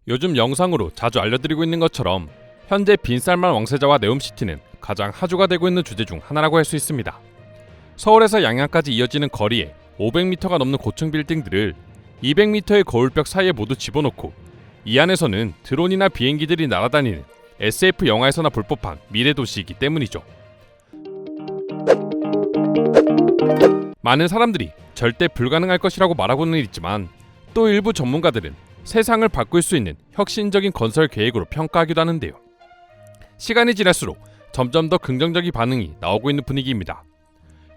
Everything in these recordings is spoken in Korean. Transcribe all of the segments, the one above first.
요즘 영상으로 자주 알려드리고 있는 것처럼 현재 빈살만 왕세자와 네옴시티는 가장 하주가 되고 있는 주제 중 하나라고 할 수 있습니다. 서울에서 양양까지 이어지는 거리에 500m가 넘는 고층 빌딩들을 200m의 거울벽 사이에 모두 집어넣고 이 안에서는 드론이나 비행기들이 날아다니는 SF 영화에서나 볼 법한 미래 도시이기 때문이죠. 많은 사람들이 절대 불가능할 것이라고 말하고는 있지만 또 일부 전문가들은 세상을 바꿀 수 있는 혁신적인 건설 계획으로 평가하기도 하는데요. 시간이 지날수록 점점 더 긍정적인 반응이 나오고 있는 분위기입니다.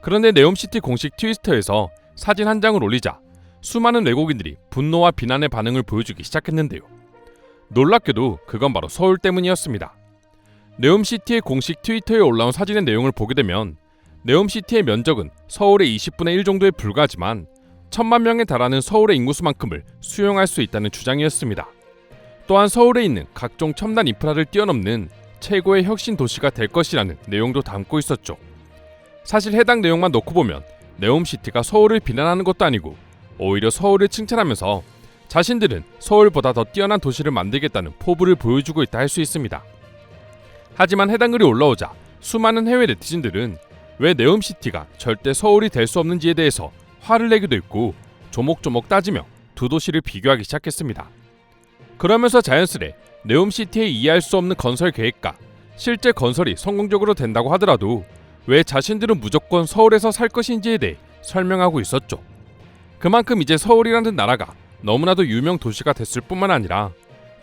그런데 네옴시티 공식 트위터에서 사진 한 장을 올리자 수많은 외국인들이 분노와 비난의 반응을 보여주기 시작했는데요. 놀랍게도 그건 바로 서울 때문이었습니다. 네옴시티의 공식 트위터에 올라온 사진의 내용을 보게 되면 네옴시티의 면적은 서울의 20분의 1 정도에 불과하지만 1000만 명에 달하는 서울의 인구수만큼을 수용할 수 있다는 주장이었습니다. 또한 서울에 있는 각종 첨단 인프라를 뛰어넘는 최고의 혁신 도시가 될 것이라는 내용도 담고 있었죠. 사실 해당 내용만 놓고 보면 네옴시티가 서울을 비난하는 것도 아니고 오히려 서울을 칭찬하면서 자신들은 서울보다 더 뛰어난 도시를 만들겠다는 포부를 보여주고 있다 할 수 있습니다. 하지만 해당 글이 올라오자 수많은 해외 네티즌들은 왜 네옴시티가 절대 서울이 될 수 없는지에 대해서 화를 내기도 했고 조목조목 따지며 두 도시를 비교하기 시작했습니다. 그러면서 자연스레 네옴시티의 이해할 수 없는 건설 계획과 실제 건설이 성공적으로 된다고 하더라도 왜 자신들은 무조건 서울에서 살 것인지에 대해 설명하고 있었죠. 그만큼 이제 서울이라는 나라가 너무나도 유명 도시가 됐을 뿐만 아니라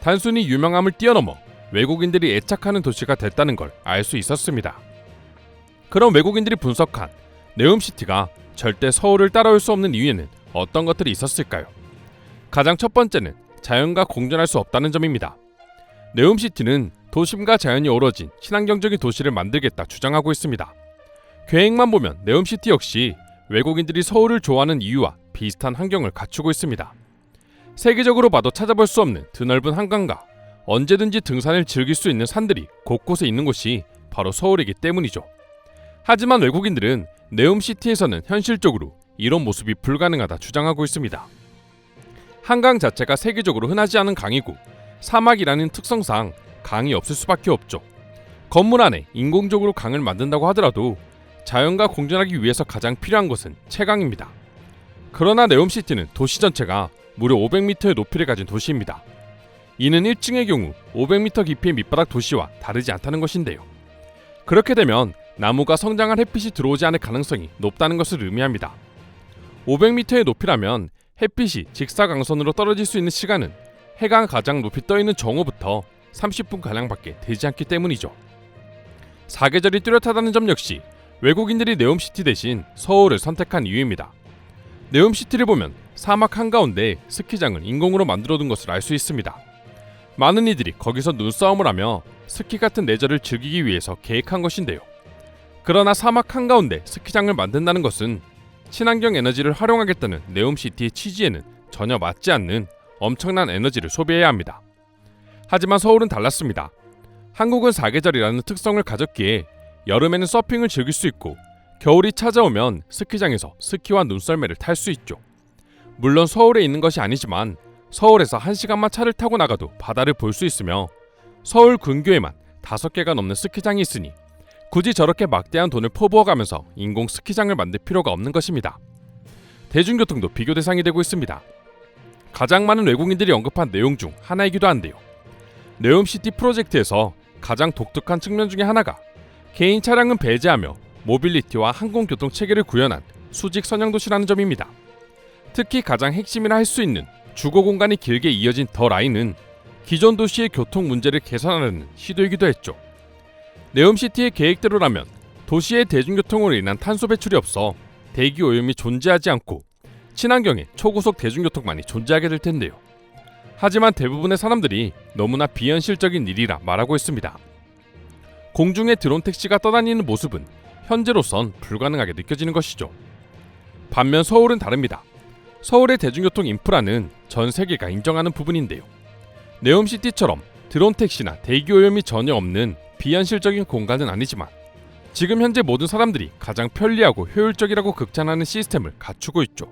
단순히 유명함을 뛰어넘어 외국인들이 애착하는 도시가 됐다는 걸 알 수 있었습니다. 그럼 외국인들이 분석한 네옴시티가 절대 서울을 따라올 수 없는 이유에는 어떤 것들이 있었을까요? 가장 첫 번째는 자연과 공존할 수 없다는 점입니다. 네옴시티는 도심과 자연이 어우러진 친환경적인 도시를 만들겠다 주장하고 있습니다. 계획만 보면 네옴시티 역시 외국인들이 서울을 좋아하는 이유와 비슷한 환경을 갖추고 있습니다. 세계적으로 봐도 찾아볼 수 없는 드넓은 한강과 언제든지 등산을 즐길 수 있는 산들이 곳곳에 있는 곳이 바로 서울이기 때문이죠. 하지만 외국인들은 네옴시티에서는 현실적으로 이런 모습이 불가능하다 주장하고 있습니다. 한강 자체가 세계적으로 흔하지 않은 강이고 사막이라는 특성상 강이 없을 수밖에 없죠. 건물 안에 인공적으로 강을 만든다고 하더라도 자연과 공존하기 위해서 가장 필요한 것은 채강입니다. 그러나 네옴시티는 도시 전체가 무려 500m의 높이를 가진 도시입니다. 이는 1층의 경우 500m 깊이의 밑바닥 도시와 다르지 않다는 것인데요. 그렇게 되면 나무가 성장할 햇빛이 들어오지 않을 가능성이 높다는 것을 의미합니다. 500m의 높이라면 햇빛이 직사광선으로 떨어질 수 있는 시간은 해가 가장 높이 떠있는 정오부터 30분가량밖에 되지 않기 때문이죠. 사계절이 뚜렷하다는 점 역시 외국인들이 네옴시티 대신 서울을 선택한 이유입니다. 네옴시티를 보면 사막 한가운데 스키장을 인공으로 만들어둔 것을 알 수 있습니다. 많은 이들이 거기서 눈싸움을 하며 스키 같은 레저를 즐기기 위해서 계획한 것인데요. 그러나 사막 한가운데 스키장을 만든다는 것은 친환경 에너지를 활용하겠다는 네옴시티의 취지에는 전혀 맞지 않는 엄청난 에너지를 소비해야 합니다. 하지만 서울은 달랐습니다. 한국은 사계절이라는 특성을 가졌기에 여름에는 서핑을 즐길 수 있고 겨울이 찾아오면 스키장에서 스키와 눈썰매를 탈 수 있죠. 물론 서울에 있는 것이 아니지만 서울에서 1시간만 차를 타고 나가도 바다를 볼 수 있으며 서울 근교에만 5개가 넘는 스키장이 있으니 굳이 저렇게 막대한 돈을 퍼부어가면서 인공 스키장을 만들 필요가 없는 것입니다. 대중교통도 비교 대상이 되고 있습니다. 가장 많은 외국인들이 언급한 내용 중 하나이기도 한데요. 네옴시티 프로젝트에서 가장 독특한 측면 중에 하나가 개인 차량은 배제하며 모빌리티와 항공교통 체계를 구현한 수직 선형도시라는 점입니다. 특히 가장 핵심이라 할 수 있는 주거 공간이 길게 이어진 더 라인은 기존 도시의 교통 문제를 개선하려는 시도이기도 했죠. 네옴시티의 계획대로라면 도시의 대중교통으로 인한 탄소 배출이 없어 대기 오염이 존재하지 않고 친환경의 초고속 대중교통만이 존재하게 될 텐데요. 하지만 대부분의 사람들이 너무나 비현실적인 일이라 말하고 있습니다. 공중에 드론 택시가 떠다니는 모습은 현재로선 불가능하게 느껴지는 것이죠. 반면 서울은 다릅니다. 서울의 대중교통 인프라는 전 세계가 인정하는 부분인데요. 네옴시티처럼 드론 택시나 대기 오염이 전혀 없는 비현실적인 공간은 아니지만 지금 현재 모든 사람들이 가장 편리하고 효율적이라고 극찬하는 시스템을 갖추고 있죠.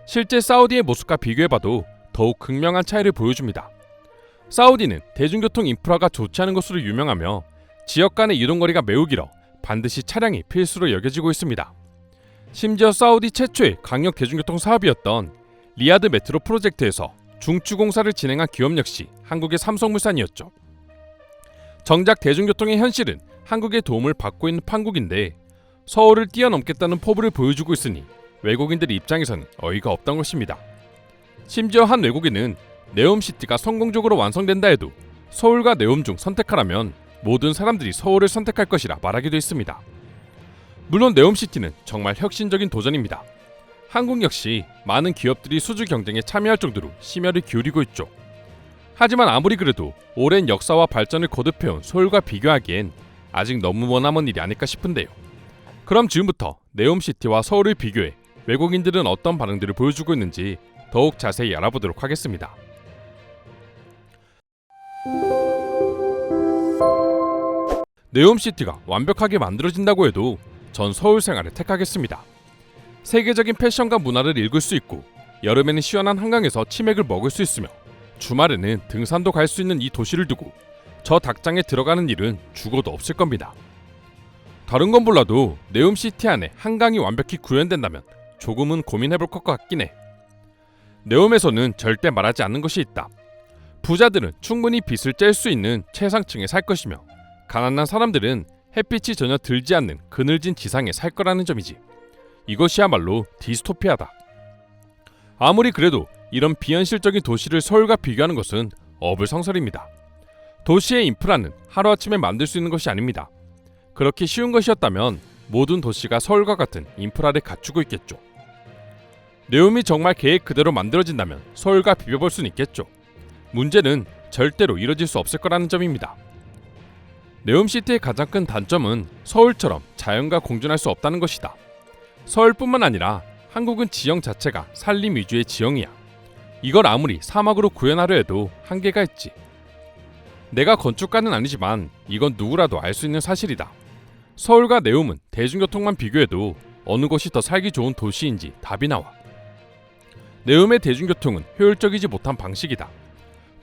실제 사우디의 모습과 비교해봐도 더욱 극명한 차이를 보여줍니다. 사우디는 대중교통 인프라가 좋지 않은 것으로 유명하며 지역 간의 이동거리가 매우 길어 반드시 차량이 필수로 여겨지고 있습니다. 심지어 사우디 최초의 강력 대중교통 사업이었던 리야드 메트로 프로젝트에서 중추공사를 진행한 기업 역시 한국의 삼성물산이었죠. 정작 대중교통의 현실은 한국의 도움을 받고 있는 판국인데 서울을 뛰어넘겠다는 포부를 보여주고 있으니 외국인들 입장에서는 어이가 없던 것입니다. 심지어 한 외국인은 네옴시티가 성공적으로 완성된다 해도 서울과 네옴 중 선택하라면 모든 사람들이 서울을 선택할 것이라 말하기도 했습니다. 물론 네옴시티는 정말 혁신적인 도전입니다. 한국 역시 많은 기업들이 수주 경쟁에 참여할 정도로 심혈을 기울이고 있죠. 하지만 아무리 그래도 오랜 역사와 발전을 거듭해온 서울과 비교하기엔 아직 너무 머나먼 일이 아닐까 싶은데요. 그럼 지금부터 네옴시티와 서울을 비교해 외국인들은 어떤 반응들을 보여주고 있는지 더욱 자세히 알아보도록 하겠습니다. 네옴시티가 완벽하게 만들어진다고 해도 전 서울 생활을 택하겠습니다. 세계적인 패션과 문화를 읽을 수 있고 여름에는 시원한 한강에서 치맥을 먹을 수 있으며 주말에는 등산도 갈 수 있는 이 도시를 두고 저 닭장에 들어가는 일은 죽어도 없을 겁니다. 다른 건 몰라도 네옴시티 안에 한강이 완벽히 구현된다면 조금은 고민해볼 것 같긴 해. 네옴에서는 절대 말하지 않는 것이 있다. 부자들은 충분히 빚을 뗄 수 있는 최상층에 살 것이며 가난한 사람들은 햇빛이 전혀 들지 않는 그늘진 지상에 살 거라는 점이지. 이것이야말로 디스토피아다. 아무리 그래도 이런 비현실적인 도시를 서울과 비교하는 것은 어불성설입니다. 도시의 인프라는 하루아침에 만들 수 있는 것이 아닙니다. 그렇게 쉬운 것이었다면 모든 도시가 서울과 같은 인프라를 갖추고 있겠죠. 네옴이 정말 계획 그대로 만들어진다면 서울과 비벼볼 수는 있겠죠. 문제는 절대로 이뤄질 수 없을 거라는 점입니다. 네옴시티의 가장 큰 단점은 서울처럼 자연과 공존할 수 없다는 것이다. 서울뿐만 아니라 한국은 지형 자체가 산림 위주의 지형이야. 이걸 아무리 사막으로 구현하려 해도 한계가 있지. 내가 건축가는 아니지만 이건 누구라도 알 수 있는 사실이다. 서울과 네옴은 대중교통만 비교해도 어느 곳이 더 살기 좋은 도시인지 답이 나와. 네옴의 대중교통은 효율적이지 못한 방식이다.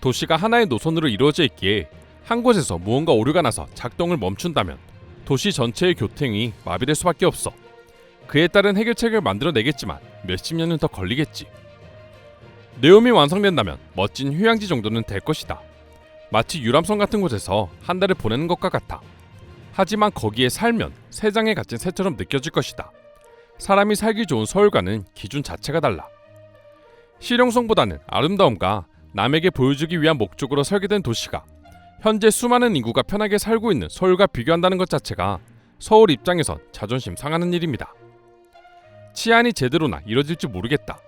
도시가 하나의 노선으로 이루어져 있기에 한 곳에서 무언가 오류가 나서 작동을 멈춘다면 도시 전체의 교통이 마비될 수밖에 없어. 그에 따른 해결책을 만들어내겠지만 몇십 년은 더 걸리겠지. 네옴이 완성된다면 멋진 휴양지 정도는 될 것이다. 마치 유람선 같은 곳에서 한 달을 보내는 것과 같아. 하지만 거기에 살면 새 장에 갇힌 새처럼 느껴질 것이다. 사람이 살기 좋은 서울과는 기준 자체가 달라. 실용성보다는 아름다움과 남에게 보여주기 위한 목적으로 설계된 도시가 현재 수많은 인구가 편하게 살고 있는 서울과 비교한다는 것 자체가 서울 입장에선 자존심 상하는 일입니다. 치안이 제대로나 이뤄질지 모르겠다.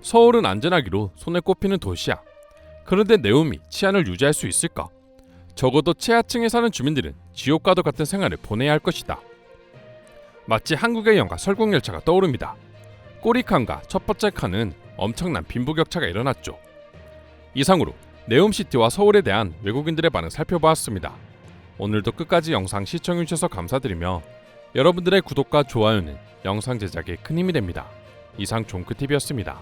서울은 안전하기로 손에 꼽히는 도시야. 그런데 네옴이 치안을 유지할 수 있을까? 적어도 최하층에 사는 주민들은 지옥과도 같은 생활을 보내야 할 것이다. 마치 한국의 영화 설국열차가 떠오릅니다. 꼬리칸과 첫 번째 칸은 엄청난 빈부격차가 일어났죠. 이상으로 네옴시티와 서울에 대한 외국인들의 반응 살펴보았습니다. 오늘도 끝까지 영상 시청해주셔서 감사드리며 여러분들의 구독과 좋아요는 영상 제작에 큰 힘이 됩니다. 이상 종크TV였습니다.